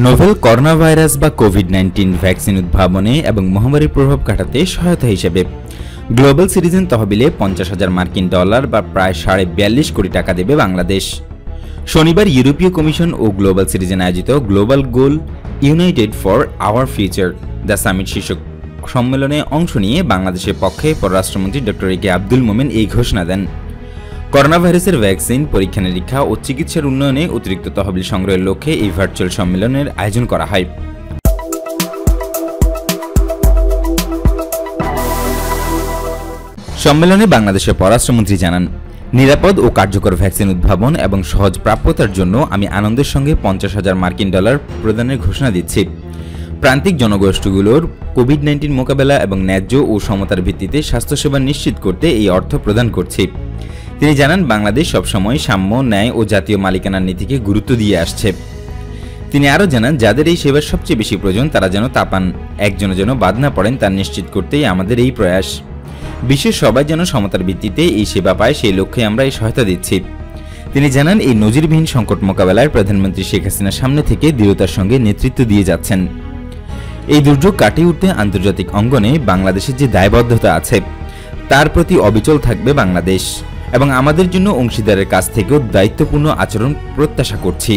Novel corona virus বা COVID-19 vaccine উদ্ভাবনে এবং মহামারীর প্রভাব কাটাতে সহায়তা হিসেবে গ্লোবাল সিটিজেন তহবিলে $50,000 বা প্রায় 42.5 কোটি টাকা দেবে বাংলাদেশ। শনিবার ইউরোপীয় কমিশন ও গ্লোবাল সিটিজেন আয়োজিত global goal United for our future the summit শীর্ষক সম্মেলনে অংশ নিয়ে বাংলাদেশের পক্ষে পররাষ্ট্রমন্ত্রী ডক্টর এ কে আব্দুল মোমেন এই ঘোষণা দেন। করোনা ভাইরাসের ভ্যাকসিন পরীক্ষা নিরীক্ষা ও চিকিৎসার উন্নয়নে অতিরিক্ত তহবিল সংগ্রহের লক্ষ্যে এই ভার্চুয়াল সম্মেলনের আয়োজন করা হয়। সম্মেলনে বাংলাদেশের পররাষ্ট্রমন্ত্রী জানান, নিরাপদ ও কার্যকর ভ্যাকসিন উদ্ভাবন এবং সহজ প্রাপ্যতার জন্য আমি আনন্দের সঙ্গে $50,000 প্রদানের ঘোষণা দিচ্ছি। প্রান্তিক জনগোষ্ঠীগুলোর কোভিড-19 মোকাবেলা এবং ন্যায্য ও সমতার ভিত্তিতে স্বাস্থ্যসেবা নিশ্চিত করতে এই অর্থ প্রদান করছি। তিনি জানান, বাংলাদেশ সবসময় সাম্য, ন্যায় ও জাতীয় মালিকানার নীতিকে গুরুত্ব দিয়ে আসছে। তিনি আরও জানান, যাদের এই সেবার সবচেয়ে বেশি প্রয়োজন তারা যেন তা পান, একজনও যেন বাদ না পড়েন তা নিশ্চিত করতেই আমাদের এই প্রয়াস। বিশ্বের সবাই যেন সমতার ভিত্তিতে এই সেবা পায় সেই লক্ষ্যে আমরা এই সহায়তা দিচ্ছি। তিনি জানান, এই নজিরবিহীন সংকট মোকাবেলায় প্রধানমন্ত্রী শেখ হাসিনা সামনে থেকে দৃঢ়তার সঙ্গে নেতৃত্ব দিয়ে যাচ্ছেন। এই দুর্যোগ কাটিয়ে উঠতে আন্তর্জাতিক অঙ্গনে বাংলাদেশের যে দায়বদ্ধতা আছে তার প্রতি অবিচল থাকবে বাংলাদেশ এবং আমাদের জন্য অংশীদারের কাছ থেকেও দায়িত্বপূর্ণ আচরণ প্রত্যাশা করছি।